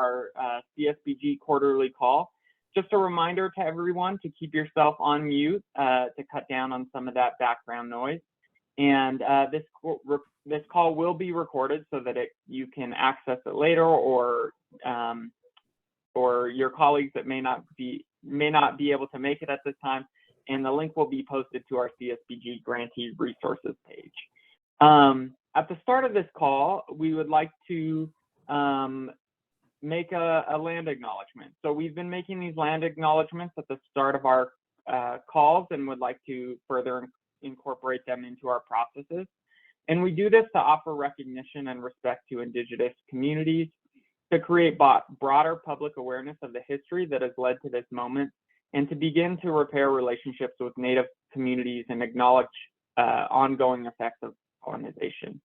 our CSBG quarterly call. Just a reminder to everyone to keep yourself on mute to cut down on some of that background noise. And this call will be recorded so that you can access it later, or your colleagues that may not be able to make it at this time. And the link will be posted to our CSBG grantee resources page. At the start of this call, we would like to make a land acknowledgement. So we've been making these land acknowledgements at the start of our calls and would like to further incorporate them into our processes. And we do this to offer recognition and respect to Indigenous communities, to create broader public awareness of the history that has led to this moment, and to begin to repair relationships with Native communities and acknowledge ongoing effects of colonization.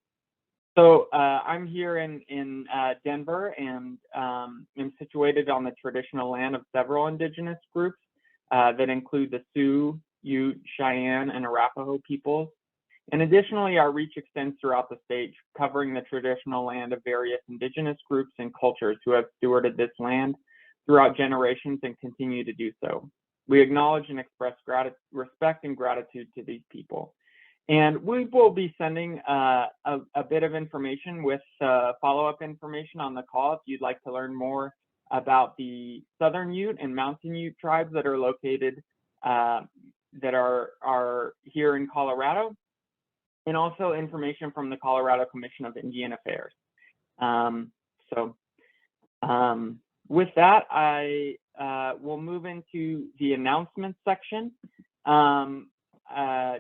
So I'm here in Denver, and am situated on the traditional land of several Indigenous groups that include the Sioux, Ute, Cheyenne, and Arapaho peoples. And additionally, our reach extends throughout the state, covering the traditional land of various Indigenous groups and cultures who have stewarded this land throughout generations and continue to do so. We acknowledge and express respect and gratitude to these people. And we will be sending a bit of information with follow-up information on the call if you'd like to learn more about the Southern Ute and Mountain Ute tribes that are located, that are here in Colorado, and also information from the Colorado Commission of Indian Affairs. With that, I will move into the announcements section.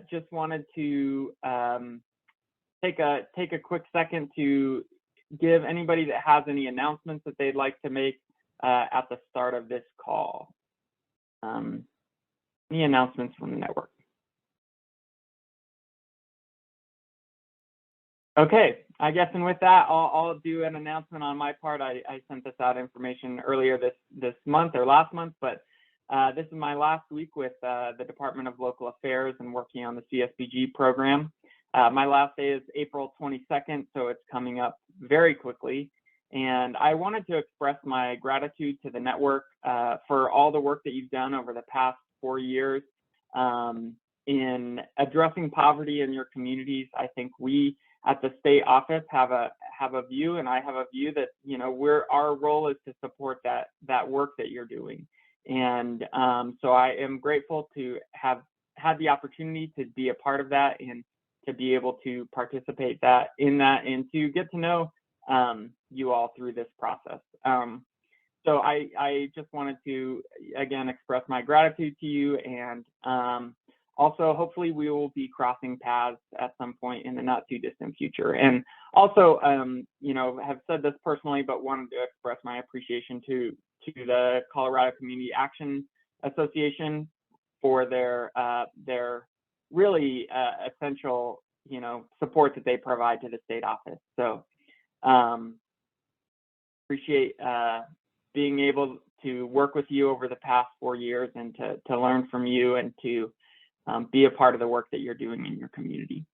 Just wanted to take a quick second to give anybody that has any announcements that they'd like to make at the start of this call. Any announcements from the network? Okay, I guess, and with that, I'll do an announcement on my part. I sent this out information earlier this month or last month, but this is my last week with the Department of Local Affairs and working on the CSBG program. My last day is April 22nd, so it's coming up very quickly. And I wanted to express my gratitude to the network for all the work that you've done over the past 4 years in addressing poverty in your communities. I think we at the state office have a view, and I have a view that, you know, our role is to support that work that you're doing. And so I am grateful to have had the opportunity to be a part of that and to be able to participate in that and to get to know you all through this process. So I just wanted to, again, express my gratitude to you, and also hopefully we will be crossing paths at some point in the not too distant future. And also, you know, have said this personally, but wanted to express my appreciation to the Colorado Community Action Association for their really essential, you know, support that they provide to the state office. So appreciate being able to work with you over the past 4 years and to learn from you and to be a part of the work that you're doing in your community.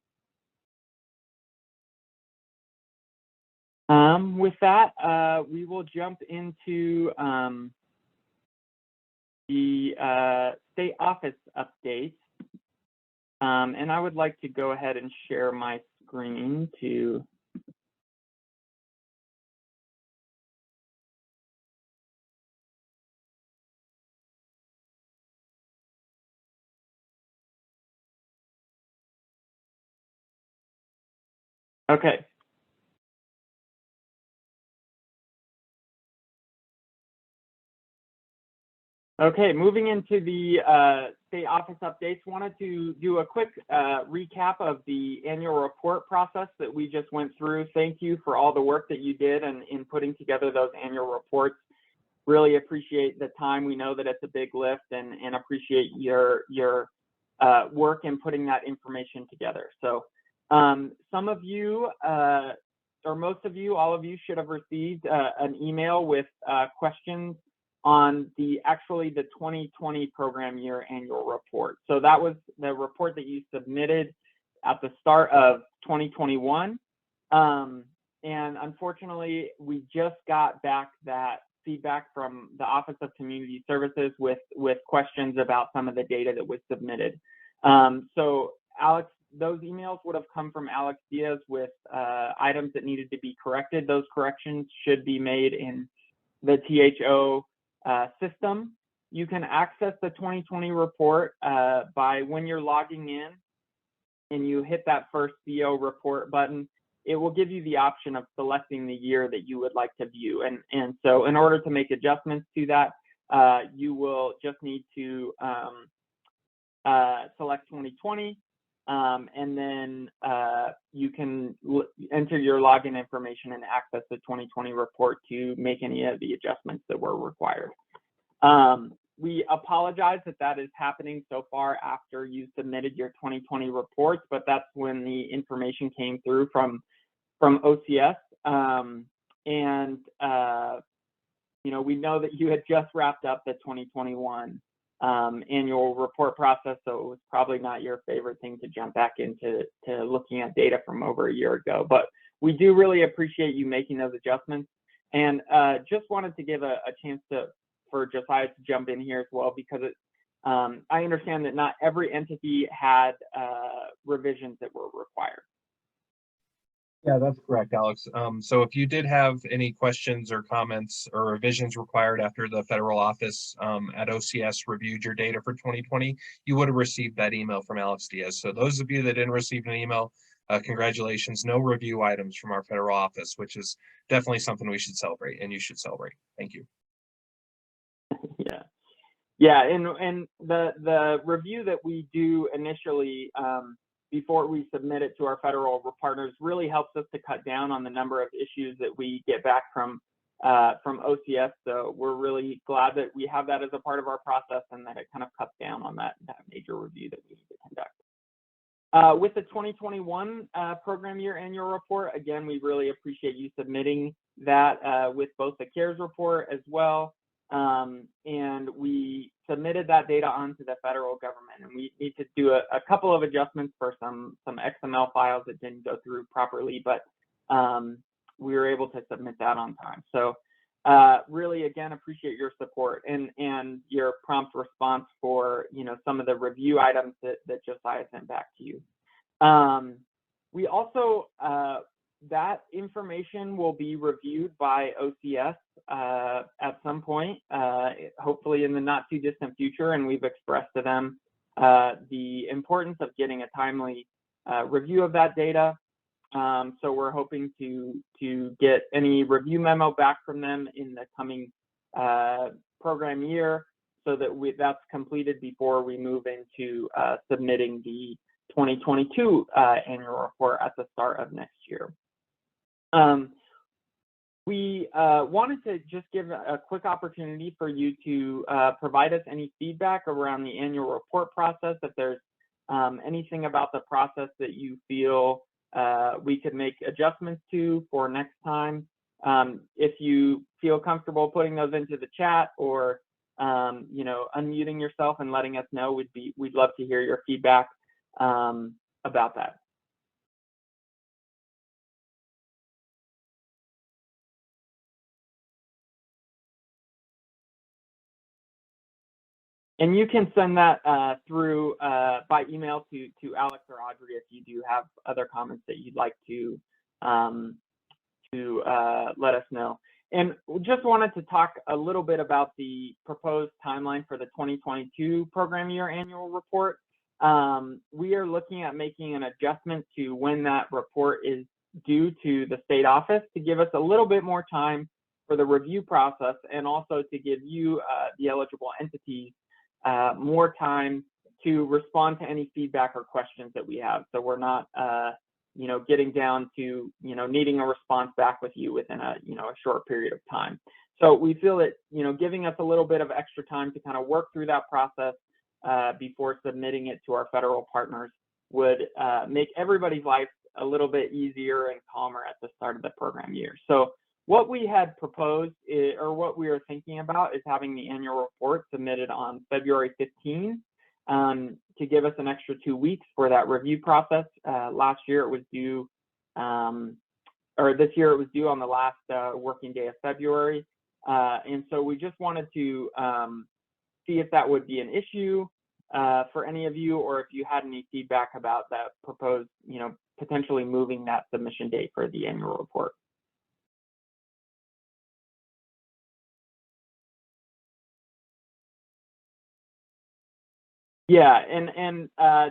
With that, we will jump into the state office updates. And I would like to go ahead and share my screen to okay. Okay, moving into the state office updates, wanted to do a quick recap of the annual report process that we just went through. Thank you for all the work that you did in putting together those annual reports. Really appreciate the time. We know that it's a big lift, and appreciate your work in putting that information together. So some of you, or most of you, all of you should have received an email with questions on the 2020 program year annual report. So that was the report that you submitted at the start of 2021. And unfortunately, we just got back that feedback from the Office of Community Services with questions about some of the data that was submitted. So Alex, those emails would have come from Alex Diaz with items that needed to be corrected. Those corrections should be made in the THO system. You can access the 2020 report by when you're logging in and you hit that first CO report button. It will give you the option of selecting the year that you would like to view. And so in order to make adjustments to that, you will just need to select 2020, and then you can enter your login information and access the 2020 report to make any of the adjustments that were required. We apologize that that is happening so far after you submitted your 2020 reports, but that's when the information came through from OCS. You know, we know that you had just wrapped up the 2021 annual report process, so it was probably not your favorite thing to jump back into looking at data from over a year ago. But we do really appreciate you making those adjustments, and just wanted to give a chance for Josiah to jump in here as well, because I understand that not every entity had revisions that were required. Yeah, that's correct, Alex. So if you did have any questions or comments or revisions required after the federal office at OCS reviewed your data for 2020, you would have received that email from Alex Diaz. So those of you that didn't receive an email, congratulations, no review items from our federal office, which is definitely something we should celebrate, and you should celebrate. Thank you. Yeah, and the review that we do initially before we submit it to our federal partners really helps us to cut down on the number of issues that we get back from OCS. So we're really glad that we have that as a part of our process, and that it kind of cuts down on that major review that we need to conduct. With the 2021 program year annual report, again, we really appreciate you submitting that with both the CARES report as well. And we submitted that data onto the federal government, and we need to do a couple of adjustments for some XML files that didn't go through properly, but we were able to submit that on time. So really, again, appreciate your support and your prompt response for, you know, some of the review items that Josiah sent back to you. We also, that information will be reviewed by OCS at some point, hopefully in the not too distant future, and we've expressed to them the importance of getting a timely review of that data. So we're hoping to get any review memo back from them in the coming program year, so that that's completed before we move into submitting the 2022 annual report at the start of next year. We wanted to just give a quick opportunity for you to provide us any feedback around the annual report process. If there's anything about the process that you feel we could make adjustments to for next time. If you feel comfortable putting those into the chat, or you know, unmuting yourself and letting us know, we'd love to hear your feedback about that. And you can send that through by email to Alex or Audrey if you do have other comments that you'd like to let us know. And we just wanted to talk a little bit about the proposed timeline for the 2022 program year annual report. We are looking at making an adjustment to when that report is due to the state office to give us a little bit more time for the review process, and also to give you, the eligible entities, more time to respond to any feedback or questions that we have. So we're not, you know, getting down to, you know, needing a response back with you within a, you know, a short period of time. So we feel that, you know, giving us a little bit of extra time to kind of work through that process before submitting it to our federal partners would make everybody's life a little bit easier and calmer at the start of the program year. So what we had proposed or what we are thinking about is having the annual report submitted on February 15 to give us an extra 2 weeks for that review process. Last year it was due, or this year it was due on the last working day of February. And so we just wanted to see if that would be an issue for any of you, or if you had any feedback about that proposed, potentially moving that submission date for the annual report. Yeah, and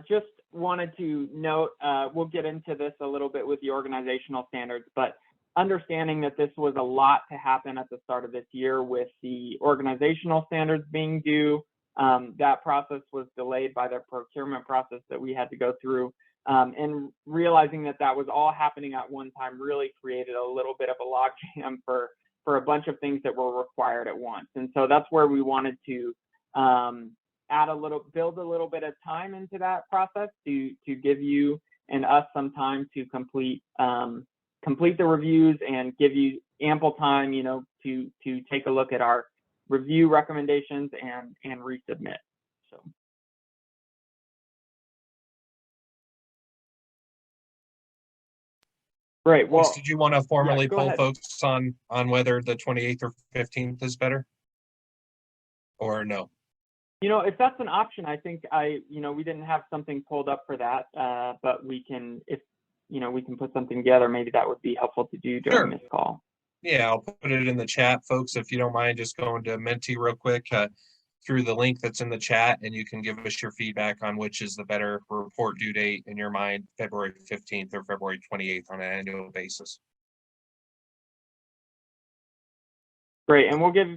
just wanted to note, we'll get into this a little bit with the organizational standards, but understanding that this was a lot to happen at the start of this year with the organizational standards being due, that process was delayed by the procurement process that we had to go through, and realizing that that was all happening at one time really created a little bit of a logjam for a bunch of things that were required at once. And so that's where we wanted to build a little bit of time into that process to give you and us some time to complete the reviews and give you ample time, to take a look at our review recommendations and resubmit. So. Great. Well, did you want to formally poll ahead. folks on whether the 28th or 15th is better, or no? If that's an option, I think we didn't have something pulled up for that, but we can, if we can put something together, maybe that would be helpful to do during this call. Yeah, I'll put it in the chat, folks. If you don't mind just going to Menti real quick through the link that's in the chat, and you can give us your feedback on which is the better report due date in your mind, February 15th or February 28th on an annual basis. Great, and we'll give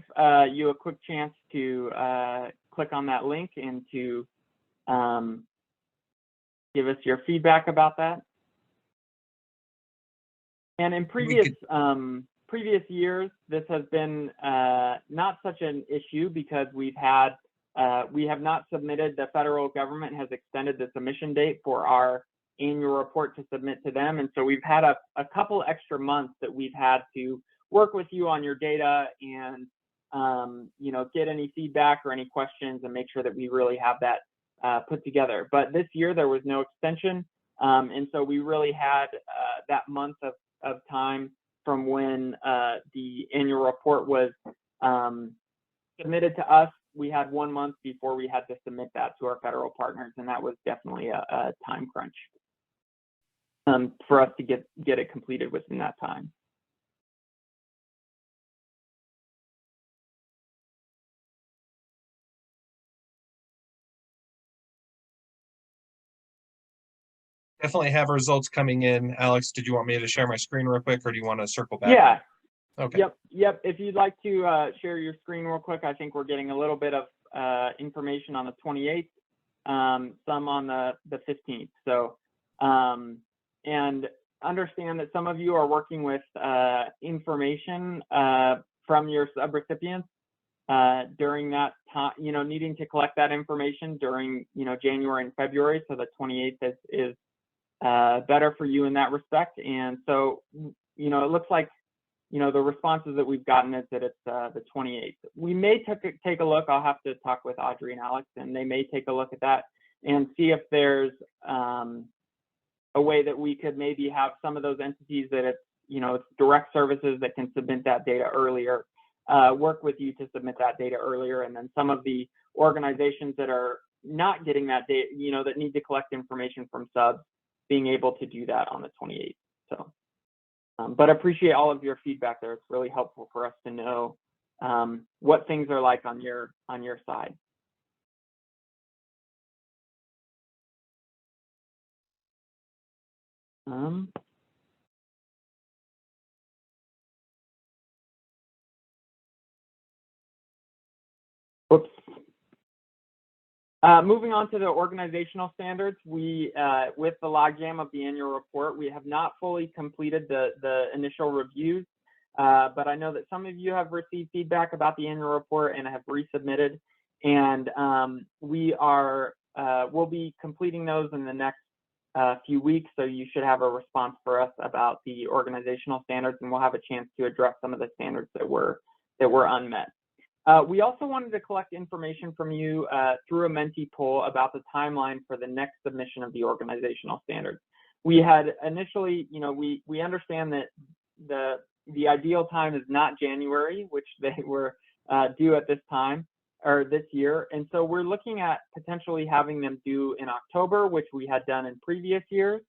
you a quick chance to click on that link and to give us your feedback about that. And in previous years, this has been not such an issue because we have not submitted. The federal government has extended the submission date for our annual report to submit to them, and so we've had a couple extra months that we've had to work with you on your data and get any feedback or any questions and make sure that we really have that put together. But this year there was no extension, and so we really had that month of time from when the annual report was submitted to us. We had 1 month before we had to submit that to our federal partners, and that was definitely a time crunch for us to get it completed within that time. Definitely have results coming in. Alex, did you want me to share my screen real quick, or do you want to circle back? Yeah. Okay. Yep. If you'd like to share your screen real quick, I think we're getting a little bit of information on the 28th, some on the 15th. So, and understand that some of you are working with information from your subrecipients during that time, needing to collect that information during, January and February. So the 28th is better for you in that respect. And so, it looks like, the responses that we've gotten is that it's the 28th. We may take a look. I'll have to talk with Audrey and Alex, and they may take a look at that and see if there's a way that we could maybe have some of those entities that it's direct services that can submit that data earlier, work with you to submit that data earlier, and then some of the organizations that are not getting that data, that need to collect information from subs, being able to do that on the 28th. So, but I appreciate all of your feedback there. It's really helpful for us to know what things are like on your side. Whoops. Moving on to the organizational standards, we, with the logjam of the annual report, we have not fully completed the initial reviews, but I know that some of you have received feedback about the annual report and have resubmitted, and we'll be completing those in the next few weeks, so you should have a response for us about the organizational standards, and we'll have a chance to address some of the standards that were unmet. We also wanted to collect information from you through a Menti poll about the timeline for the next submission of the organizational standards. We had initially, we understand that the ideal time is not January, which they were due at this time or this year. And so we're looking at potentially having them due in October, which we had done in previous years,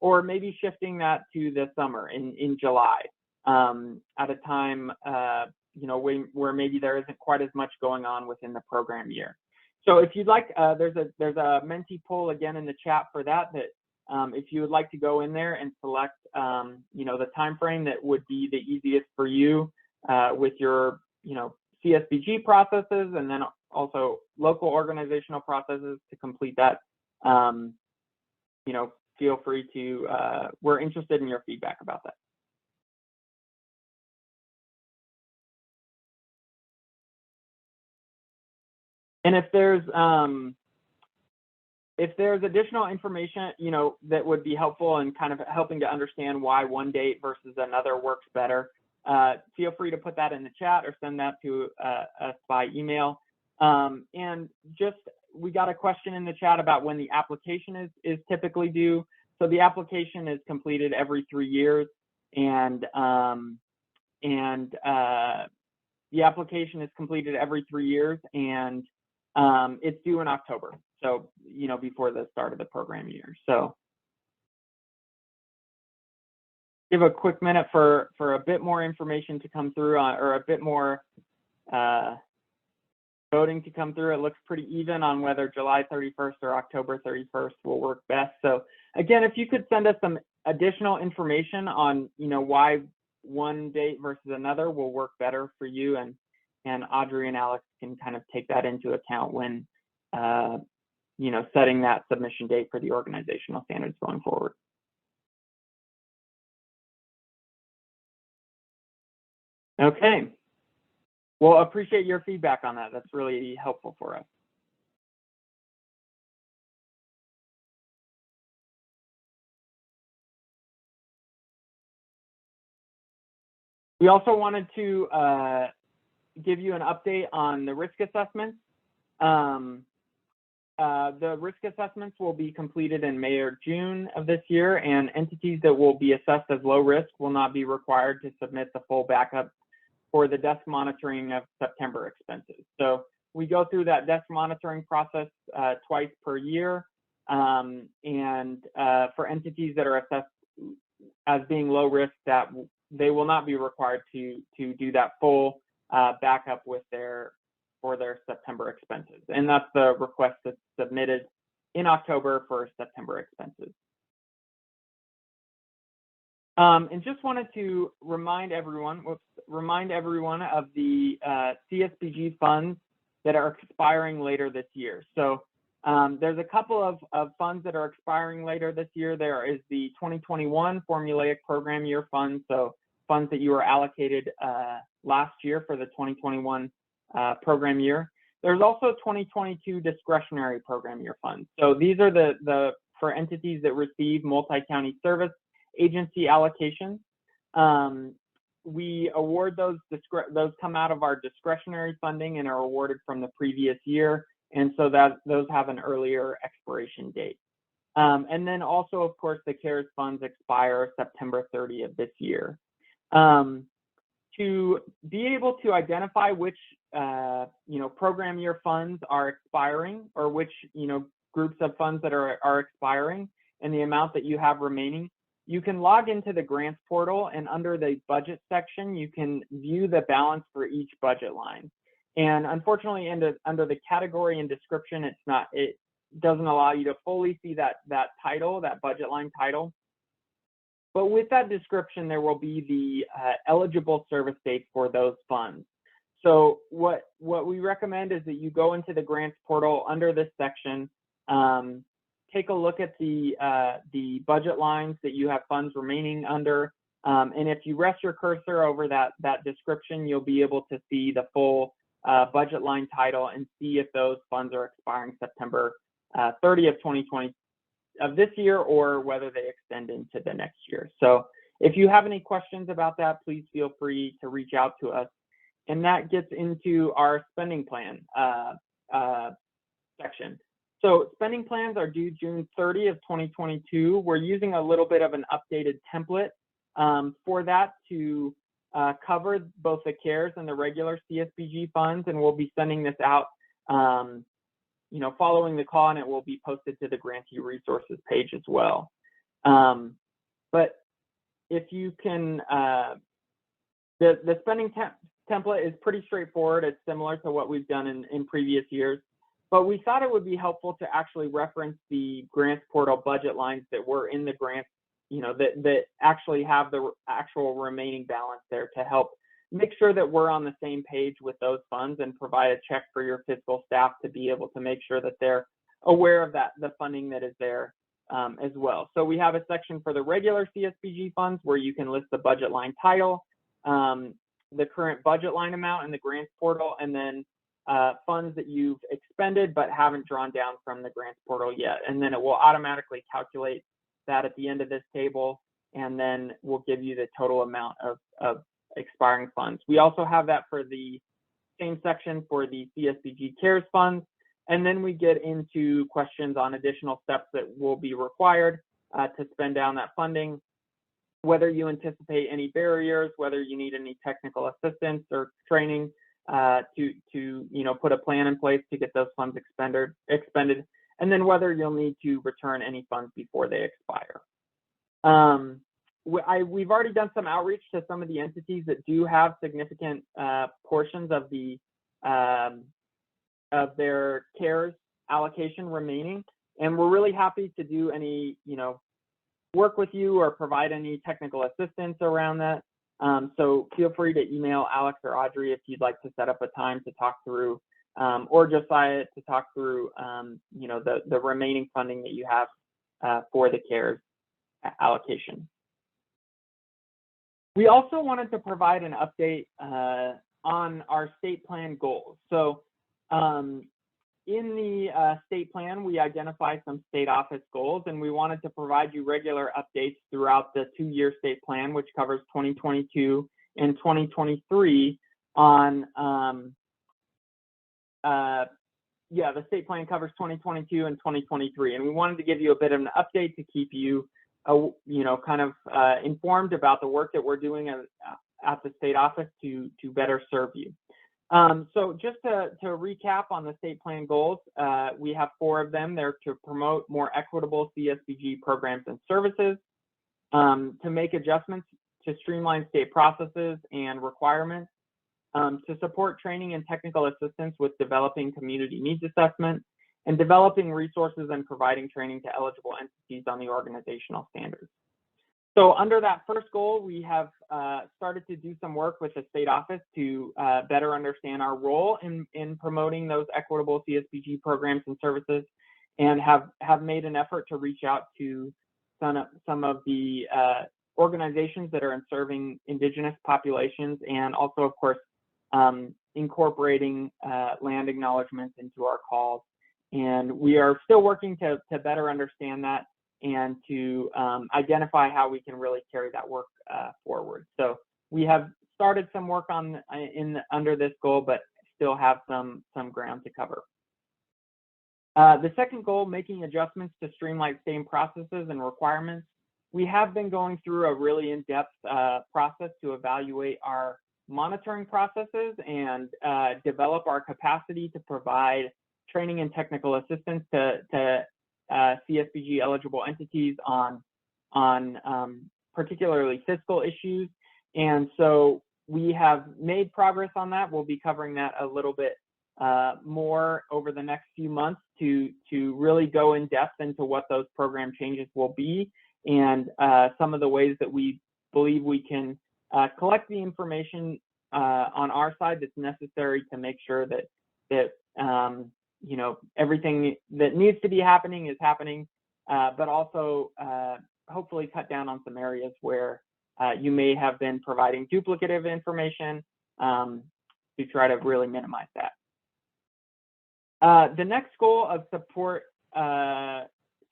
or maybe shifting that to the summer in July at a time, where maybe there isn't quite as much going on within the program year. So if you'd like, there's a Menti poll again in the chat for that, if you would like to go in there and select, the time frame that would be the easiest for you with your, CSBG processes, and then also local organizational processes to complete that, feel free to, we're interested in your feedback about that. And if there's additional information, that would be helpful in kind of helping to understand why one date versus another works better, feel free to put that in the chat or send that to us by email. And just, we got a question in the chat about when the application is typically due. So the application is completed every 3 years, and the application is completed every 3 years, and it's due in October. So, before the start of the program year. So give a quick minute for a bit more information to come through or a bit more voting to come through. It looks pretty even on whether July 31st or October 31st will work best. So again, if you could send us some additional information on, why one date versus another will work better for you, and Audrey and Alex can kind of take that into account when, setting that submission date for the organizational standards going forward. Okay. Well, appreciate your feedback on that. That's really helpful for us. We also wanted to give you an update on the risk assessments. The risk assessments will be completed in May or June of this year, and entities that will be assessed as low risk will not be required to submit the full backup for the desk monitoring of September expenses. So we go through that desk monitoring process twice per year, and for entities that are assessed as being low risk, that they will not be required to do that full backup for their September expenses. And that's the request that's submitted in October for September expenses. And just wanted to remind everyone of the CSBG funds that are expiring later this year. So there's a couple of funds that are expiring later this year. There is the 2021 Formulaic Program Year Fund, so funds that you were allocated last year for the 2021 program year. There's also 2022 Discretionary Program Year Funds. So these are the for entities that receive multi-county service agency allocations. We award those come out of our discretionary funding and are awarded from the previous year, and so those have an earlier expiration date. And then also, of course, the CARES funds expire September 30th of this year. To be able to identify which program year funds are expiring, or which groups of funds that are expiring, and the amount that you have remaining, you can log into the grants portal, and under the budget section, you can view the balance for each budget line. And unfortunately, under the category and description, it doesn't allow you to fully see that title, that budget line title. But with that description, there will be the eligible service date for those funds. So what we recommend is that you go into the grants portal under this section, take a look at the budget lines that you have funds remaining under, and if you rest your cursor over that description, you'll be able to see the full budget line title and see if those funds are expiring September 30th, 2020 of this year, or whether they extend into the next year. So if you have any questions about that, please feel free to reach out to us. And that gets into our spending plan section. So spending plans are due June 30th of 2022. We're using a little bit of an updated template for that to cover both the CARES and the regular CSBG funds, and we'll be sending this out, following the call, and it will be posted to the grantee resources page as well. But if you can, the spending template is pretty straightforward. It's similar to what we've done in previous years, but we thought it would be helpful to actually reference the grants portal budget lines that were in the grant, that actually have the actual remaining balance there, to help make sure that we're on the same page with those funds and provide a check for your fiscal staff to be able to make sure that they're aware of the funding that is there as well. So we have a section for the regular CSBG funds where you can list the budget line title, the current budget line amount in the grants portal, and then funds that you've expended but haven't drawn down from the grants portal yet. And then it will automatically calculate that at the end of this table, and then we'll give you the total amount of expiring funds. We also have that for the same section for the CSBG CARES funds. And then we get into questions on additional steps that will be required to spend down that funding, whether you anticipate any barriers, whether you need any technical assistance or training to put a plan in place to get those funds expended, and then whether you'll need to return any funds before they expire. We've already done some outreach to some of the entities that do have significant portions of their CARES allocation remaining, and we're really happy to do any work with you or provide any technical assistance around that. So feel free to email Alex or Audrey if you'd like to set up a time to talk through, or Josiah to talk through the remaining funding that you have for the CARES allocation. We also wanted to provide an update on our state plan goals. So in the state plan, we identify some state office goals, and we wanted to provide you regular updates throughout the 2-year state plan, which covers 2022 and 2023 on, the state plan covers 2022 and 2023. And we wanted to give you a bit of an update to keep you, informed about the work that we're doing at the state office to better serve you. So just to recap on the state plan goals, we have 4 of them. They're to promote more equitable CSBG programs and services, to make adjustments to streamline state processes and requirements, to support training and technical assistance with developing community needs assessment, and developing resources and providing training to eligible entities on the organizational standards. So under that first goal, we have started to do some work with the state office to better understand our role in promoting those equitable CSBG programs and services, and have made an effort to reach out to some of the organizations that are in serving Indigenous populations, and also, of course, incorporating land acknowledgements into our calls. And we are still working to better understand that and to identify how we can really carry that work forward. So we have started some work under this goal, but still have some ground to cover. The second goal, making adjustments to streamline state processes and requirements. We have been going through a really in-depth process to evaluate our monitoring processes and develop our capacity to provide training and technical assistance to CSBG eligible entities on particularly fiscal issues. And so we have made progress on that. We'll be covering that a little bit more over the next few months to really go in depth into what those program changes will be, and some of the ways that we believe we can collect the information on our side that's necessary to make sure that everything that needs to be happening is happening, but also hopefully cut down on some areas where you may have been providing duplicative information, to try to really minimize that. The next goal of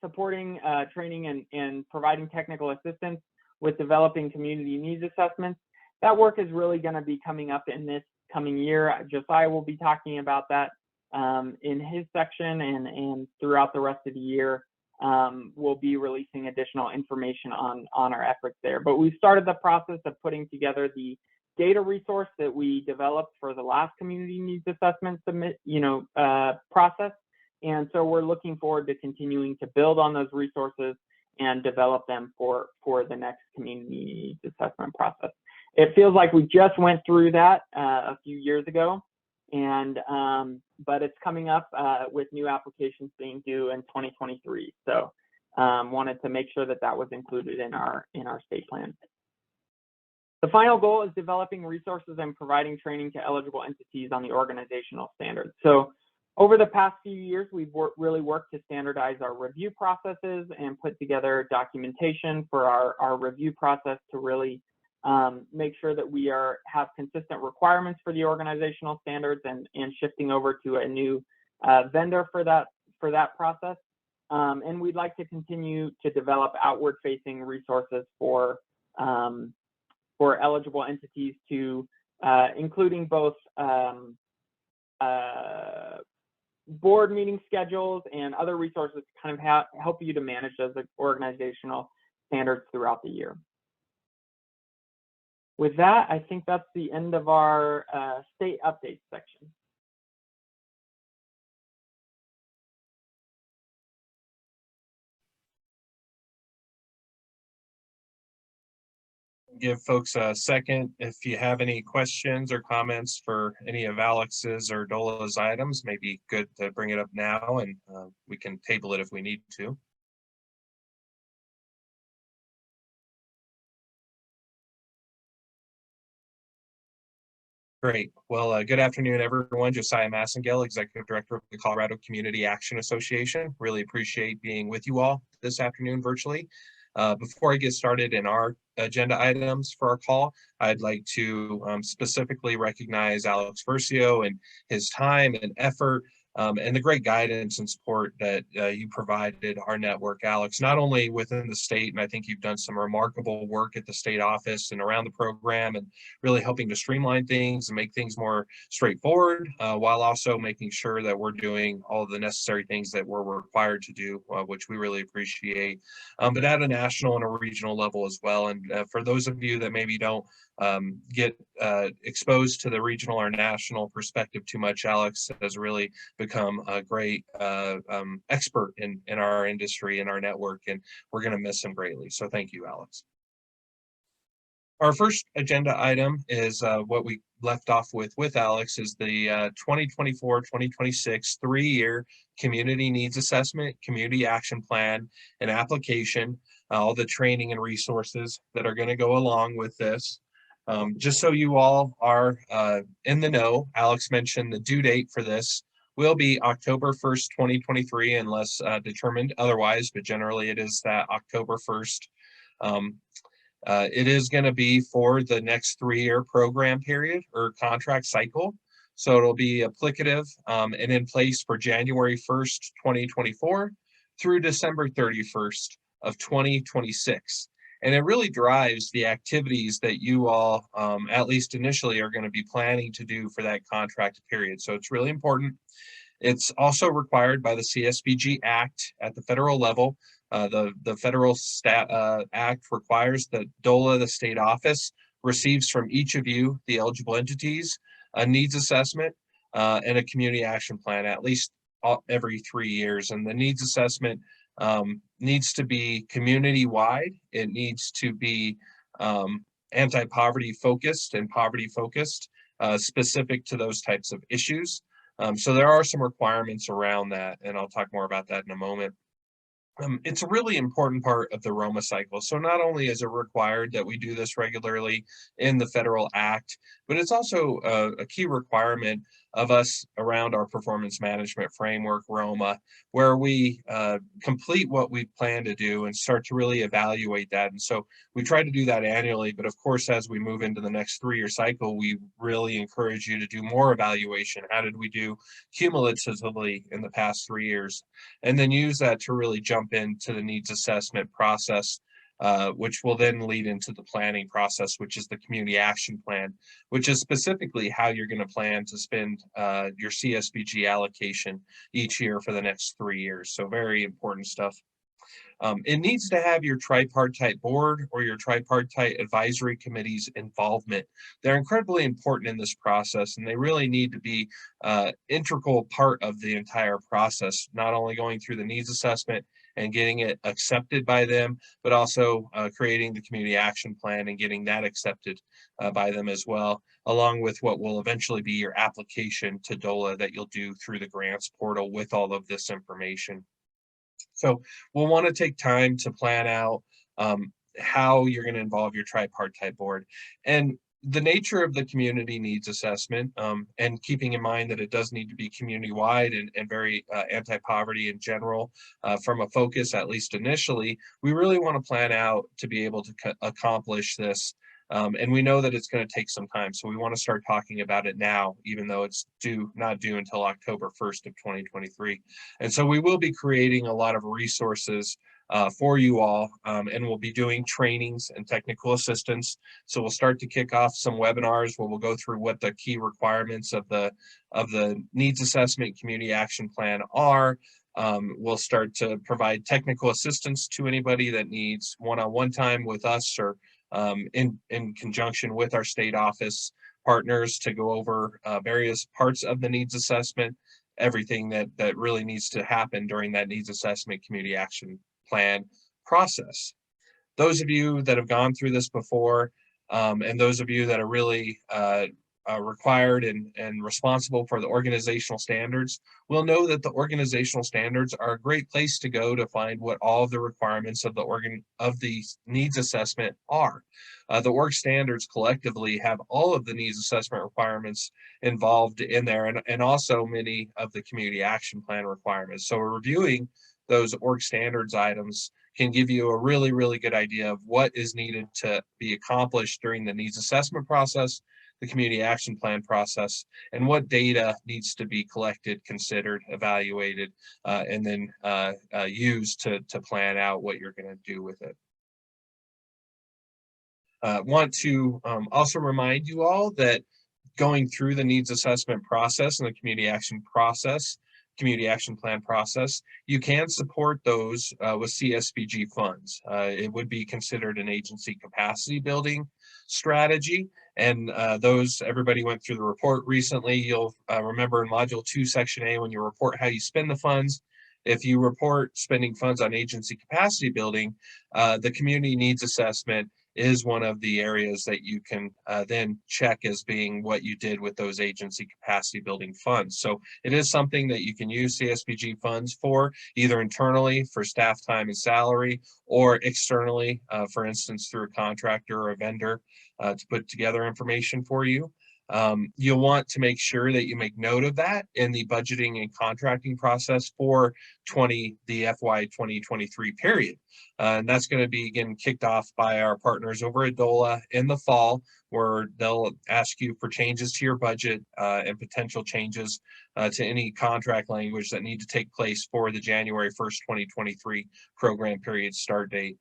supporting training and providing technical assistance with developing community needs assessments, that work is really going to be coming up in this coming year. Josiah will be talking about that in his section, and throughout the rest of the year, we'll be releasing additional information on our efforts there. But we've started the process of putting together the data resource that we developed for the last community needs assessment process. And so we're looking forward to continuing to build on those resources and develop them for the next community needs assessment process. It feels like we just went through that a few years ago, and but it's coming up with new applications being due in 2023. So wanted to make sure that that was included in our state plan. The final goal is developing resources and providing training to eligible entities on the organizational standards. So over the past few years, we've really worked to standardize our review processes and put together documentation for our review process to really make sure that we have consistent requirements for the organizational standards and shifting over to a new vendor for that process. And we'd like to continue to develop outward-facing resources for eligible entities to, including both board meeting schedules and other resources to kind of help you to manage those organizational standards throughout the year. With that, I think that's the end of our state update section. Give folks a second. If you have any questions or comments for any of Alex's or Dola's items, maybe good to bring it up now, and we can table it if we need to. Great. Well, good afternoon, everyone. Josiah Massengale, Executive Director of the Colorado Community Action Association. Really appreciate being with you all this afternoon virtually. Before I get started in our agenda items for our call, I'd like to specifically recognize Alex Versio and his time and effort and the great guidance and support that you provided our network, Alex, not only within the state, and I think you've done some remarkable work at the state office and around the program and really helping to streamline things and make things more straightforward, while also making sure that we're doing all of the necessary things that we're required to do, which we really appreciate, but at a national and a regional level as well. And for those of you that maybe don't get exposed to the regional or national perspective too much, Alex has really become a great expert in our industry and our network, and we're going to miss him greatly. So thank you, Alex. Our first agenda item is what we left off with Alex is the 2024-2026 three-year community needs assessment, community action plan, and application, all the training and resources that are going to go along with this. Just so you all are in the know, Alex mentioned the due date for this will be October 1st, 2023, unless determined otherwise, but generally it is that October 1st. It is going to be for the next three-year program period or contract cycle. So it'll be applicative and in place for January 1st, 2024 through December 31st of 2026. And it really drives the activities that you all, at least initially, are going to be planning to do for that contract period. So it's really important. It's also required by the CSBG Act at the federal level. The federal act requires that DOLA, the state office, receives from each of you, the eligible entities, a needs assessment and a community action plan at least every 3 years. And the needs assessment needs to be community-wide. It needs to be anti-poverty focused and poverty focused, specific to those types of issues. So there are some requirements around that, and I'll talk more about that in a moment. It's a really important part of the ROMA cycle. So not only is it required that we do this regularly in the federal act, but it's also a key requirement of us around our performance management framework, ROMA, where we complete what we plan to do and start to really evaluate that. And so we try to do that annually, but of course, as we move into the next three-year cycle, we really encourage you to do more evaluation. How did we do cumulatively in the past 3 years? And then use that to really jump into the needs assessment process, which will then lead into the planning process, which is the community action plan, which is specifically how you're going to plan to spend your CSBG allocation each year for the next 3 years. So very important stuff. It needs to have your tripartite board or your tripartite advisory committee's involvement. They're incredibly important in this process, and they really need to be integral part of the entire process, not only going through the needs assessment and getting it accepted by them, but also creating the community action plan and getting that accepted by them as well, along with what will eventually be your application to DOLA that you'll do through the grants portal with all of this information. So we'll want to take time to plan out how you're going to involve your tripartite board. And the nature of the community needs assessment, and keeping in mind that it does need to be community-wide and very anti-poverty in general, from a focus, at least initially, we really want to plan out to be able to accomplish this. And we know that it's going to take some time, so we want to start talking about it now, even though it's not due until October 1st of 2023. And so we will be creating a lot of resources for you all, and we'll be doing trainings and technical assistance. So we'll start to kick off some webinars where we'll go through what the key requirements of the needs assessment community action plan are. We'll start to provide technical assistance to anybody that needs one-on-one time with us, or in conjunction with our state office partners to go over various parts of the needs assessment, everything that really needs to happen during that needs assessment community action plan process. Those of you that have gone through this before, and those of you that are really required and responsible for the organizational standards, will know that the organizational standards are a great place to go to find what all of the requirements of the needs assessment are. The org standards collectively have all of the needs assessment requirements involved in there, and also many of the community action plan requirements. So reviewing those org standards items can give you a really, really good idea of what is needed to be accomplished during the needs assessment process, the community action plan process, and what data needs to be collected, considered, evaluated, and then used to plan out what you're going to do with it. Want to also remind you all that going through the needs assessment process and the community action plan process, you can support those with CSBG funds. It would be considered an agency capacity building strategy. And everybody went through the report recently. You'll remember in Module 2, Section A, when you report how you spend the funds, if you report spending funds on agency capacity building, the community needs assessment is one of the areas that you can then check as being what you did with those agency capacity building funds. So it is something that you can use CSBG funds for, either internally for staff time and salary, or externally, for instance, through a contractor or a vendor to put together information for you. You'll want to make sure that you make note of that in the budgeting and contracting process for the FY 2023 period. And that's going to be again kicked off by our partners over at DOLA in the fall, where they'll ask you for changes to your budget and potential changes to any contract language that need to take place for the January 1st, 2023 program period start date.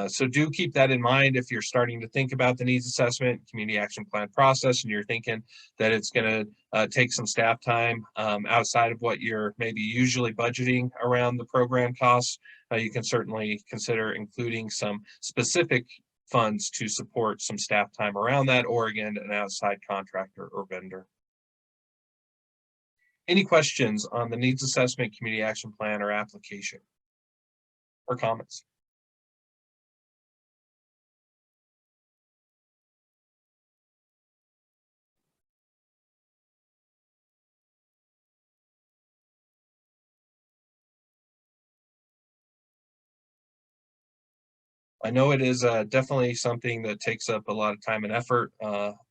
So do keep that in mind if you're starting to think about the needs assessment, community action plan process, and you're thinking that it's going to take some staff time outside of what you're maybe usually budgeting around the program costs. You can certainly consider including some specific funds to support some staff time around that, or again, an outside contractor or vendor. Any questions on the needs assessment, community action plan, or application, or comments? I know it is definitely something that takes up a lot of time and effort,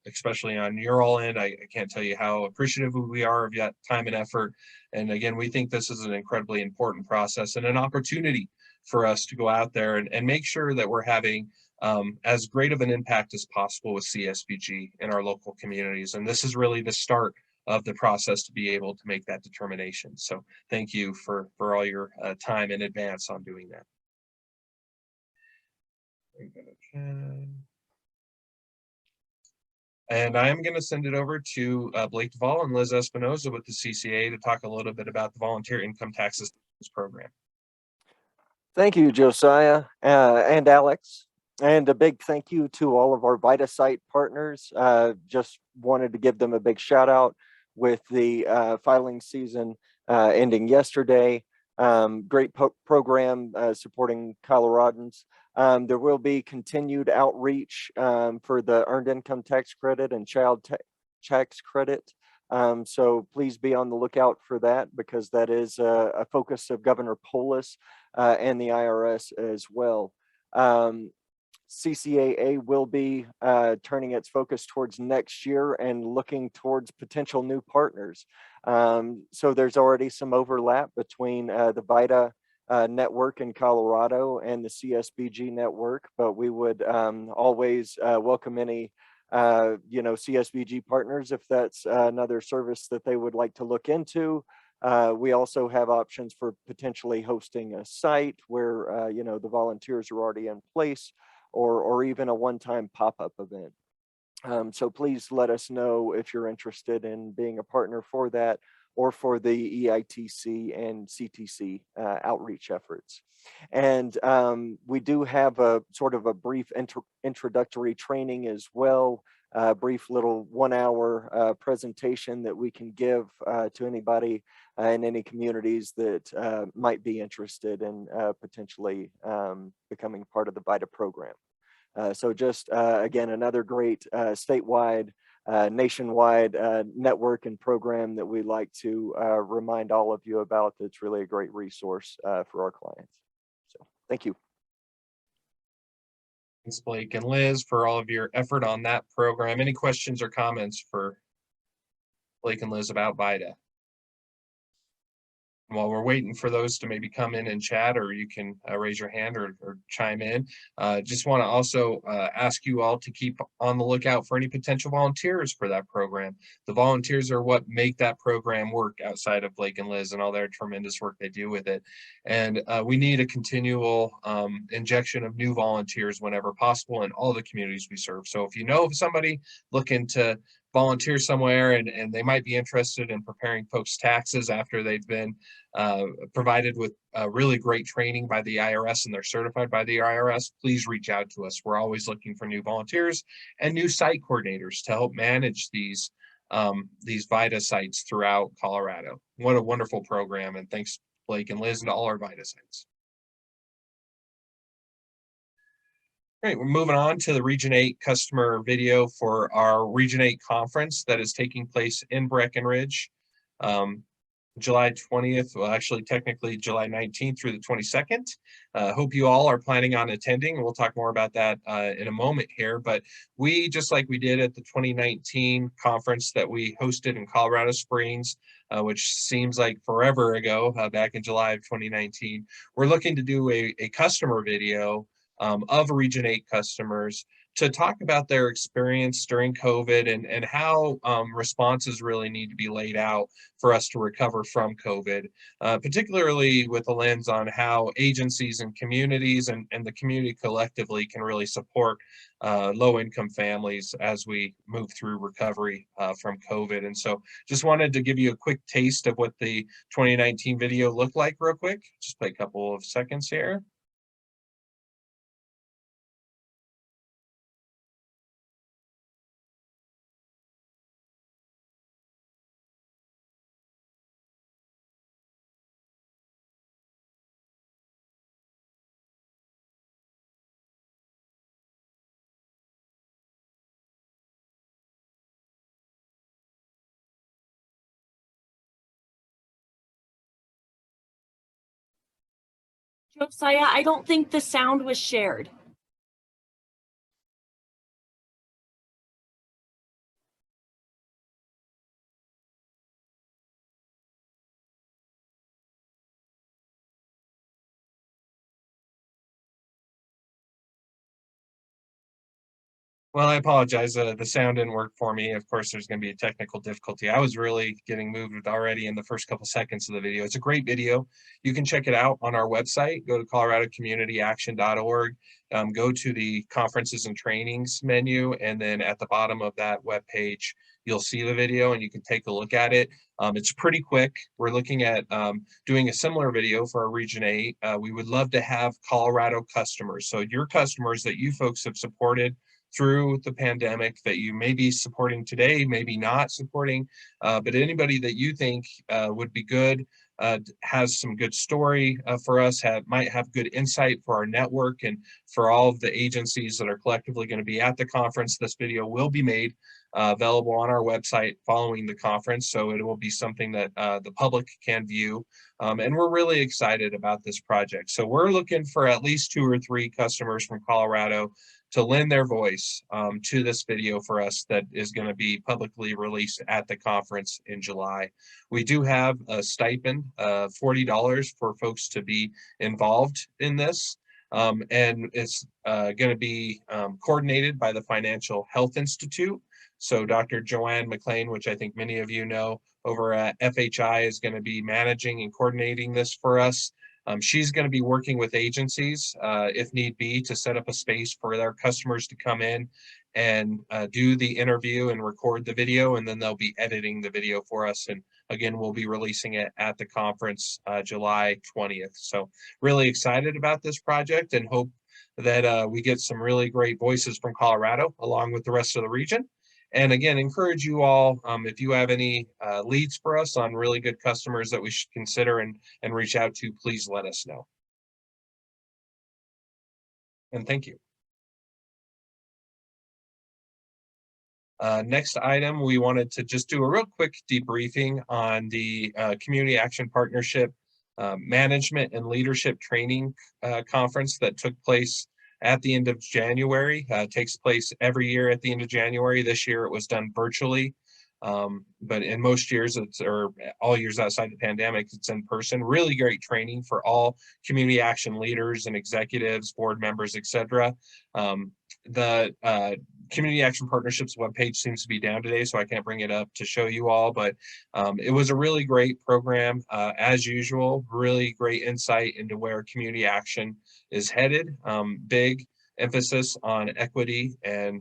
especially on your all end. I can't tell you how appreciative we are of that time and effort. And again, we think this is an incredibly important process and an opportunity for us to go out there and make sure that we're having as great of an impact as possible with CSBG in our local communities. And this is really the start of the process to be able to make that determination. So thank you for all your time in advance on doing that. And I am going to send it over to Blake Duvall and Liz Espinoza with the CCA to talk a little bit about the volunteer income tax assistance program. Thank you, Josiah and Alex. And a big thank you to all of our VitaSite partners. Just wanted to give them a big shout out with the filing season ending yesterday. Great program supporting Coloradans. There will be continued outreach for the Earned Income Tax Credit and Child Tax Credit. So please be on the lookout for that, because that is a focus of Governor Polis and the IRS as well. CCAA will be turning its focus towards next year and looking towards potential new partners. So there's already some overlap between the VITA network in Colorado and the CSBG network, but we would always welcome any CSBG partners if that's another service that they would like to look into. We also have options for potentially hosting a site where the volunteers are already in place, or even a one-time pop-up event. So please let us know if you're interested in being a partner for that, or for the EITC and CTC outreach efforts. And we do have a sort of a brief introductory training as well, a brief little 1 hour presentation that we can give to anybody in any communities that might be interested in potentially becoming part of the VITA program. So just again, another great statewide, nationwide network and program that we like to remind all of you about. That's really a great resource for our clients. So thank you. Thanks, Blake and Liz, for all of your effort on that program. Any questions or comments for Blake and Liz about VITA? While we're waiting for those to maybe come in and chat, or you can raise your hand or chime in, just want to also ask you all to keep on the lookout for any potential volunteers for that program. The volunteers are what make that program work, outside of Blake and Liz and all their tremendous work they do with it. And we need a continual injection of new volunteers whenever possible in all the communities we serve. So if you know of somebody looking to volunteer somewhere and they might be interested in preparing folks' taxes after they've been provided with really great training by the IRS and they're certified by the IRS, please reach out to us. We're always looking for new volunteers and new site coordinators to help manage these VITA sites throughout Colorado. What a wonderful program, and thanks Blake and Liz and all our VITA sites. All right, we're moving on to the Region 8 customer video for our Region 8 conference that is taking place in Breckenridge, July 20th, well, actually technically July 19th through the 22nd. Hope you all are planning on attending. We'll talk more about that in a moment here, but we, just like we did at the 2019 conference that we hosted in Colorado Springs, which seems like forever ago, back in July of 2019, we're looking to do a customer video of Region 8 customers to talk about their experience during COVID and how responses really need to be laid out for us to recover from COVID, particularly with a lens on how agencies and communities and the community collectively can really support low-income families as we move through recovery from COVID. And so just wanted to give you a quick taste of what the 2019 video looked like real quick. Just play a couple of seconds here. Josiah, I don't think the sound was shared. Well, I apologize. The sound didn't work for me. Of course, there's going to be a technical difficulty. I was really getting moved already in the first couple seconds of the video. It's a great video. You can check it out on our website. Go to coloradocommunityaction.org. Go to the conferences and trainings menu, and then at the bottom of that web page, you'll see the video and you can take a look at it. It's pretty quick. We're looking at doing a similar video for our Region 8. We would love to have Colorado customers. So your customers that you folks have supported through the pandemic, that you may be supporting today, maybe not supporting, but anybody that you think would be good, has some good story for us, might have good insight for our network and for all of the agencies that are collectively going to be at the conference. This video will be made available on our website following the conference, so it will be something that the public can view. And we're really excited about this project. So we're looking for at least 2 or 3 customers from Colorado to lend their voice to this video for us that is going to be publicly released at the conference in July. We do have a stipend of $40 for folks to be involved in this. And it's going to be coordinated by the Financial Health Institute. So Dr. Joanne McLean, which I think many of you know over at FHI, is going to be managing and coordinating this for us. She's going to be working with agencies, if need be, to set up a space for their customers to come in and do the interview and record the video, and then they'll be editing the video for us. And again, we'll be releasing it at the conference July 20th. So really excited about this project and hope that we get some really great voices from Colorado along with the rest of the region. And again, encourage you all, if you have any leads for us on really good customers that we should consider and reach out to, please let us know. And thank you. Next item, we wanted to just do a real quick debriefing on the Community Action Partnership Management and Leadership Training Conference that took place at the end of January. Takes place every year at the end of January. This year it was done virtually, but in most years, or all years outside the pandemic, it's in person. Really great training for all community action leaders and executives, board members, etc. The Community Action Partnerships webpage seems to be down today, so I can't bring it up to show you all, but it was a really great program. As usual, really great insight into where community action is headed. Big emphasis on equity and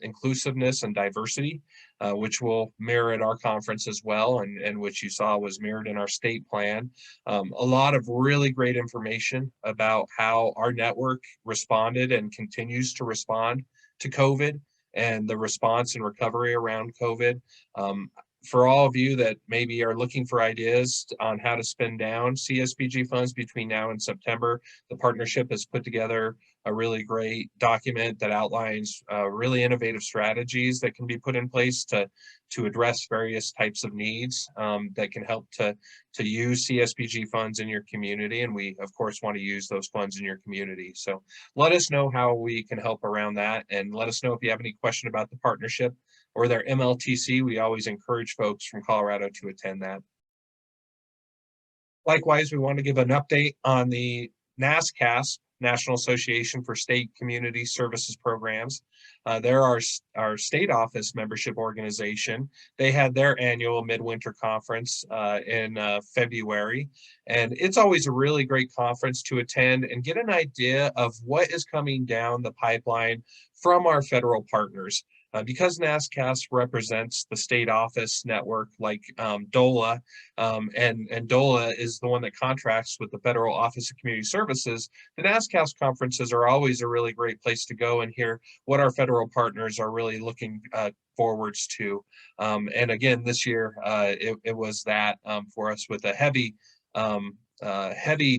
inclusiveness and diversity, which will mirror at our conference as well, and which you saw was mirrored in our state plan. A lot of really great information about how our network responded and continues to respond to COVID and the response and recovery around COVID. For all of you that maybe are looking for ideas on how to spend down CSBG funds between now and September, the partnership has put together a really great document that outlines really innovative strategies that can be put in place to address various types of needs that can help to use CSBG funds in your community. And we, of course, want to use those funds in your community. So let us know how we can help around that. And let us know if you have any question about the partnership or their MLTC. We always encourage folks from Colorado to attend that. Likewise, we want to give an update on the NASCAS, National Association for State Community Services Programs. They're our state office membership organization. They had their annual midwinter conference in February, and it's always a really great conference to attend and get an idea of what is coming down the pipeline from our federal partners. Because NASCAS represents the state office network like DOLA, and DOLA is the one that contracts with the Federal Office of Community Services, the NASCAS conferences are always a really great place to go and hear what our federal partners are really looking forwards to. And again, this year, it was that for us with a heavy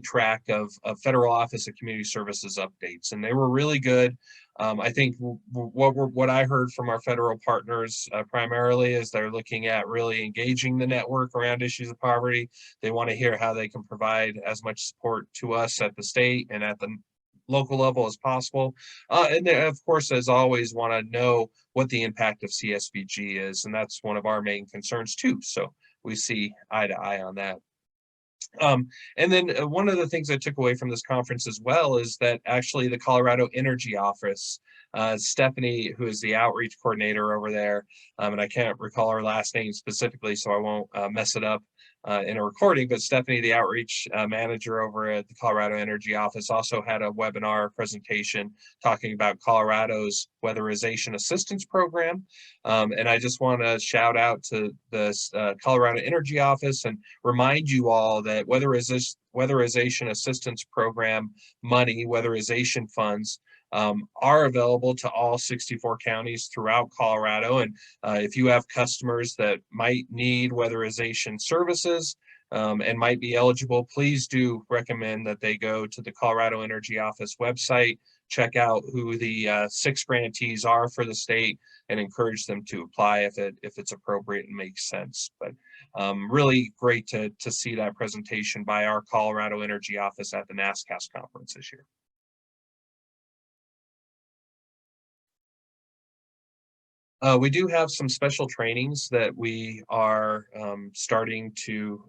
track of Federal Office of Community Services updates, and they were really good. I think what I heard from our federal partners primarily is they're looking at really engaging the network around issues of poverty. They want to hear how they can provide as much support to us at the state and at the local level as possible. And they, of course, as always, want to know what the impact of CSBG is. And that's one of our main concerns too. So we see eye to eye on that. And then one of the things I took away from this conference as well is that actually the Colorado Energy Office, Stephanie, who is the outreach coordinator over there, and I can't recall her last name specifically, so I won't mess it up, in a recording, but Stephanie, the outreach manager over at the Colorado Energy Office, also had a webinar presentation talking about Colorado's weatherization assistance program. And I just want to shout out to the Colorado Energy Office and remind you all that weatherization assistance program money, weatherization funds, are available to all 64 counties throughout Colorado. And if you have customers that might need weatherization services and might be eligible, please do recommend that they go to the Colorado Energy Office website, check out who the 6 grantees are for the state, and encourage them to apply if it's appropriate and makes sense. But really great to see that presentation by our Colorado Energy Office at the NASCAS conference this year. We do have some special trainings that we are starting to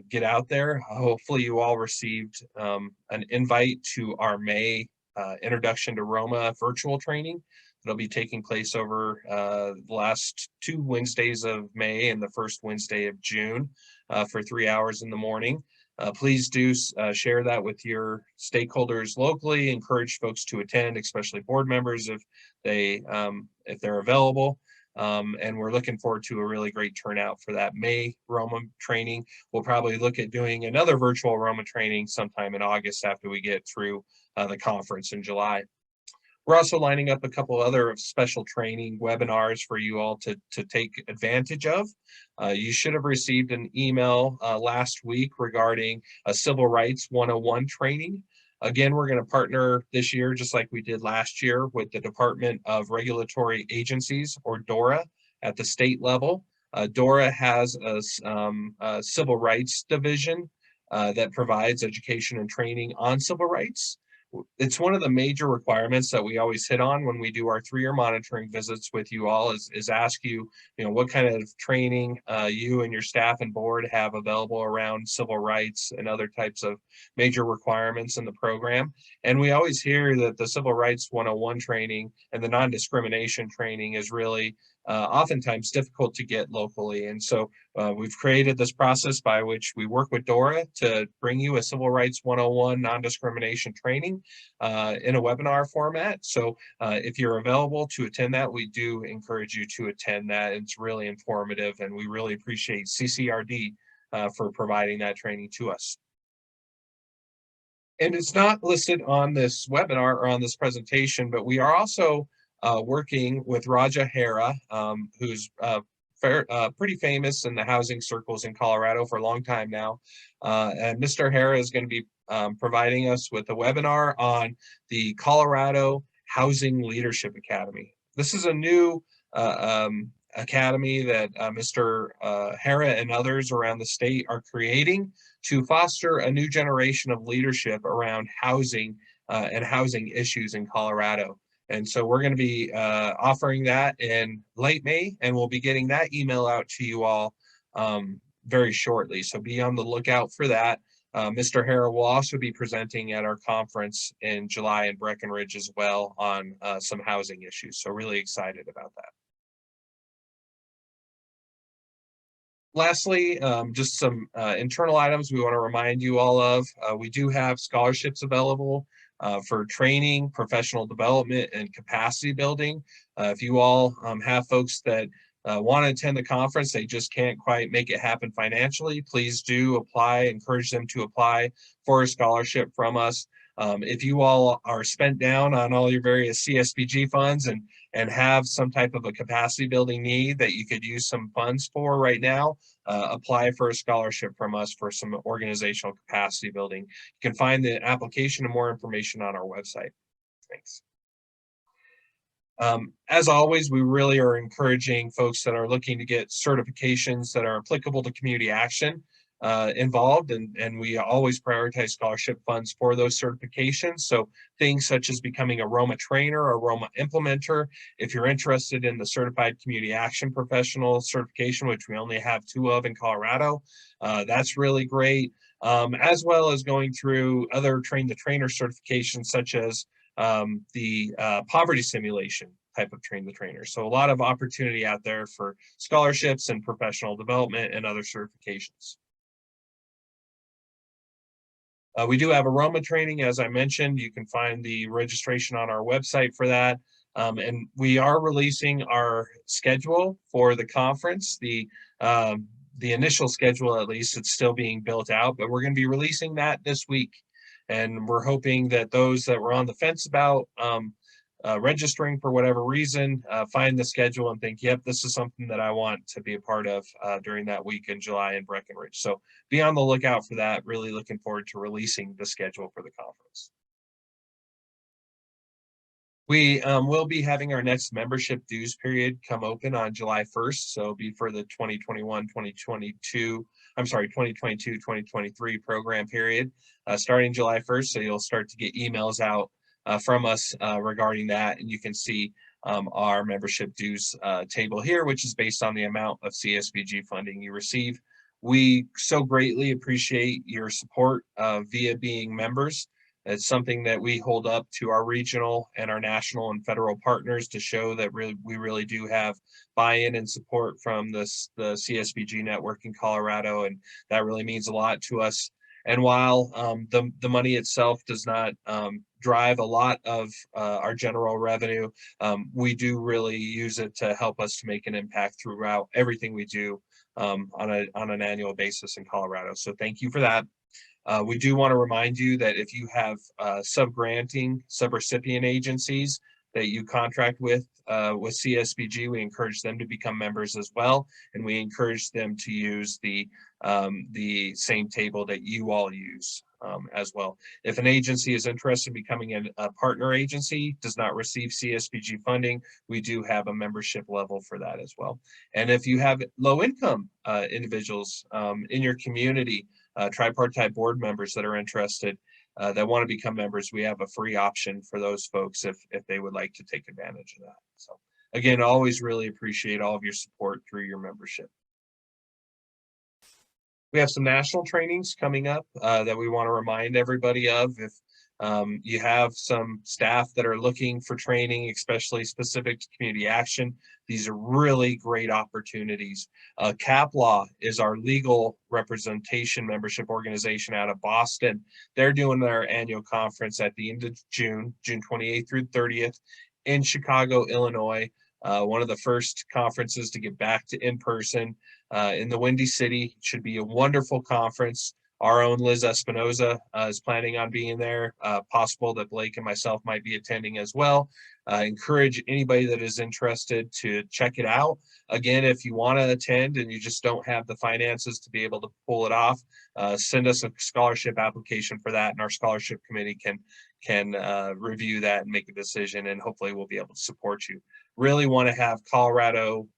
get out there. Hopefully you all received an invite to our May Introduction to Roma virtual training. It'll be taking place over the last 2 Wednesdays of May and the first Wednesday of June for 3 hours in the morning. Please do share that with your stakeholders locally. Encourage folks to attend, especially board members if they're available. And we're looking forward to a really great turnout for that May Roma training. We'll probably look at doing another virtual Roma training sometime in August after we get through the conference in July. We're also lining up a couple other special training webinars for you all to take advantage of. You should have received an email last week regarding a Civil Rights 101 training. Again, we're going to partner this year, just like we did last year, with the Department of Regulatory Agencies, or DORA, at the state level. DORA has a civil rights division that provides education and training on civil rights. It's one of the major requirements that we always hit on when we do our 3-year monitoring visits with you all is ask you, what kind of training you and your staff and board have available around civil rights and other types of major requirements in the program. And we always hear that the Civil Rights 101 training and the non-discrimination training is really oftentimes difficult to get locally. And so we've created this process by which we work with DORA to bring you a Civil Rights 101 non-discrimination training in a webinar format. So if you're available to attend that, we do encourage you to attend that. It's really informative, and we really appreciate CCRD for providing that training to us. And it's not listed on this webinar or on this presentation, but we are also working with Raja Hera, who's pretty famous in the housing circles in Colorado for a long time now. And Mr. Hera is going to be providing us with a webinar on the Colorado Housing Leadership Academy. This is a new academy that Mr. Hera and others around the state are creating to foster a new generation of leadership around housing and housing issues in Colorado. And so we're going to be offering that in late May, and we'll be getting that email out to you all very shortly. So be on the lookout for that. Mr. Hera will also be presenting at our conference in July in Breckenridge as well on some housing issues. So really excited about that. Lastly, just some internal items we want to remind you all of. We do have scholarships available for training, professional development, and capacity building. If you all have folks that want to attend the conference, they just can't quite make it happen financially, please do apply, encourage them to apply for a scholarship from us. If you all are spent down on all your various CSBG funds and have some type of a capacity building need that you could use some funds for right now, apply for a scholarship from us for some organizational capacity building. You can find the application and more information on our website. Thanks. As always, we really are encouraging folks that are looking to get certifications that are applicable to community action involved, and we always prioritize scholarship funds for those certifications. So things such as becoming a Roma trainer or Roma implementer, if you're interested in the Certified Community Action Professional certification, which we only have 2 of in Colorado, that's really great, as well as going through other train the trainer certifications such as the poverty simulation type of train the trainer. So a lot of opportunity out there for scholarships and professional development and other certifications. We do have aroma training, as I mentioned. You can find the registration on our website for that. And we are releasing our schedule for the conference. The initial schedule, at least, it's still being built out, but we're going to be releasing that this week. And we're hoping that those that were on the fence about registering for whatever reason, find the schedule and think, yep, this is something that I want to be a part of during that week in July in Breckenridge. So be on the lookout for that. Really looking forward to releasing the schedule for the conference. We will be having our next membership dues period come open on July 1st. So it'll be for the 2022-2023 program period, starting July 1st. So you'll start to get emails out from us regarding that. And you can see our membership dues table here, which is based on the amount of CSBG funding you receive. We so greatly appreciate your support via being members. It's something that we hold up to our regional and our national and federal partners to show that we really do have buy-in and support from the CSBG network in Colorado, and that really means a lot to us. And while the money itself does not drive a lot of our general revenue, we do really use it to help us to make an impact throughout everything we do on an annual basis in Colorado. So thank you for that. We do want to remind you that if you have subrecipient agencies that you contract with CSBG, we encourage them to become members as well, and we encourage them to use the same table that you all use as well. If an agency is interested in becoming a partner agency, does not receive CSBG funding, we do have a membership level for that as well. And if you have low-income individuals in your community, tripartite board members that are interested, that want to become members, we have a free option for those folks if they would like to take advantage of that. So again, always really appreciate all of your support through your membership. We have some national trainings coming up that we want to remind everybody of. If you have some staff that are looking for training, especially specific to community action, these are really great opportunities. CapLaw is our legal representation membership organization out of Boston. They're doing their annual conference at the end of June 28th through 30th in Chicago, Illinois. One of the first conferences to get back to in-person in the Windy City. Should be a wonderful conference. Our own Liz Espinoza is planning on being there. Possible that Blake and myself might be attending as well. Encourage anybody that is interested to check it out. Again, if you want to attend and you just don't have the finances to be able to pull it off, send us a scholarship application for that, and our scholarship committee can review that and make a decision, and hopefully we'll be able to support you. Really want to have Colorado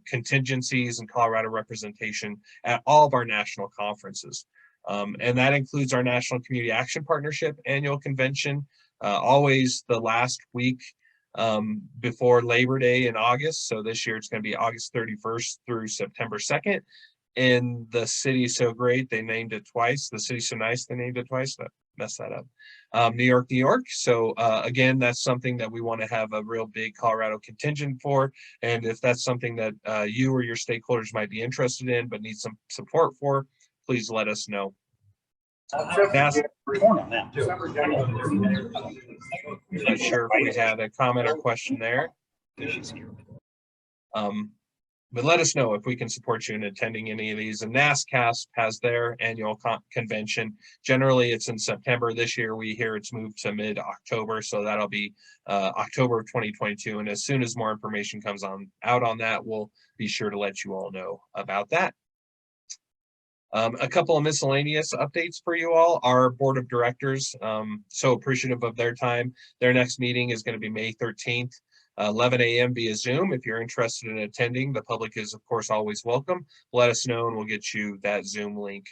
contingencies and Colorado representation at all of our national conferences. And that includes our National Community Action Partnership annual convention, always the last week before Labor Day in August. So this year it's going to be August 31st through September 2nd. And the city is so great, they named it twice. The city's so nice, they named it twice. That messed that up. New York, New York. So again, that's something that we want to have a real big Colorado contingent for. And if that's something that you or your stakeholders might be interested in but need some support for, please let us know. Not sure if we had a comment or question there. But let us know if we can support you in attending any of these. And NASCASP has their annual convention. Generally, it's in September. This year, we hear it's moved to mid-October, so that'll be October of 2022. And as soon as more information comes out on that, we'll be sure to let you all know about that. A couple of miscellaneous updates for you all. Our board of directors, so appreciative of their time. Their next meeting is going to be May 13th. 11 a.m. via Zoom. If you're interested in attending, the public is, of course, always welcome. Let us know and we'll get you that Zoom link.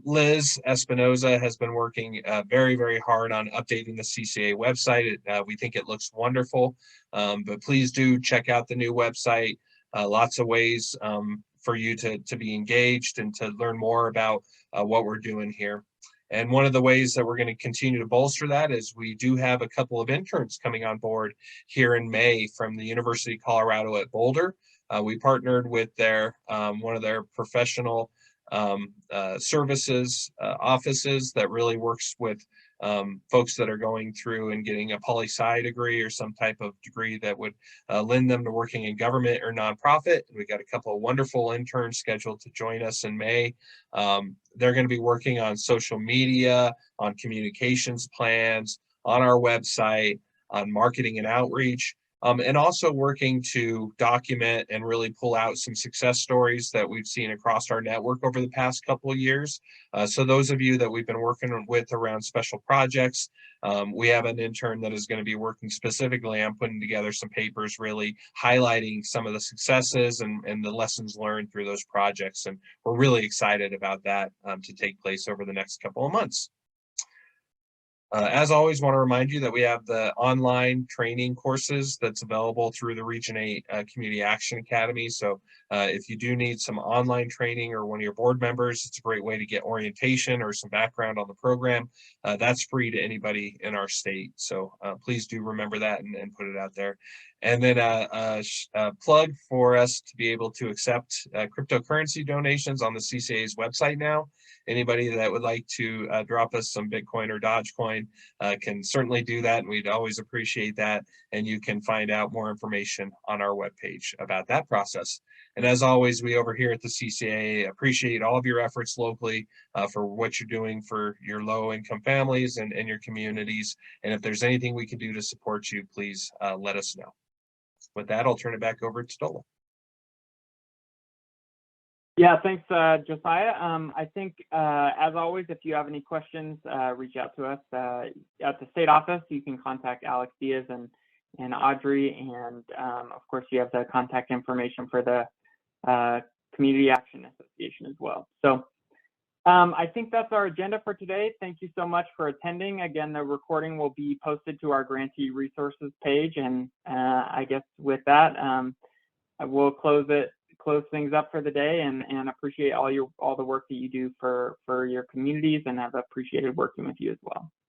Liz Espinoza has been working very, very hard on updating the CCA website. We think it looks wonderful, but please do check out the new website. Lots of ways for you to be engaged and to learn more about what we're doing here. And one of the ways that we're going to continue to bolster that is we do have a couple of interns coming on board here in May from the University of Colorado at Boulder. We partnered with their one of their professional services offices that really works with folks that are going through and getting a poli-sci degree or some type of degree that would lend them to working in government or nonprofit. We got a couple of wonderful interns scheduled to join us in May. They're going to be working on social media, on communications plans, on our website, on marketing and outreach. And also working to document and really pull out some success stories that we've seen across our network over the past couple of years. So those of you that we've been working with around special projects, we have an intern that is going to be working specifically on putting together some papers, really highlighting some of the successes and the lessons learned through those projects. And we're really excited about that to take place over the next couple of months. As always, want to remind you that we have the online training courses that's available through the Region 8 Community Action Academy. So if you do need some online training or one of your board members, it's a great way to get orientation or some background on the program. That's free to anybody in our state. So please do remember that and put it out there. And then a plug for us to be able to accept cryptocurrency donations on the CCA's website now. Anybody that would like to drop us some Bitcoin or Dogecoin can certainly do that, and we'd always appreciate that. And you can find out more information on our webpage about that process. And as always, we over here at the CCA appreciate all of your efforts locally for what you're doing for your low-income families and your communities. And if there's anything we can do to support you, please let us know. With that, I'll turn it back over to Dola. Yeah, thanks, Josiah. I think, as always, if you have any questions, reach out to us at the state office. You can contact Alex Diaz and Audrey, and of course, you have the contact information for the Community Action Association as well. So I think that's our agenda for today. Thank you so much for attending. Again, the recording will be posted to our grantee resources page, and I guess with that, I will close things up for the day, and appreciate all the work that you do for your communities, and have appreciated working with you as well.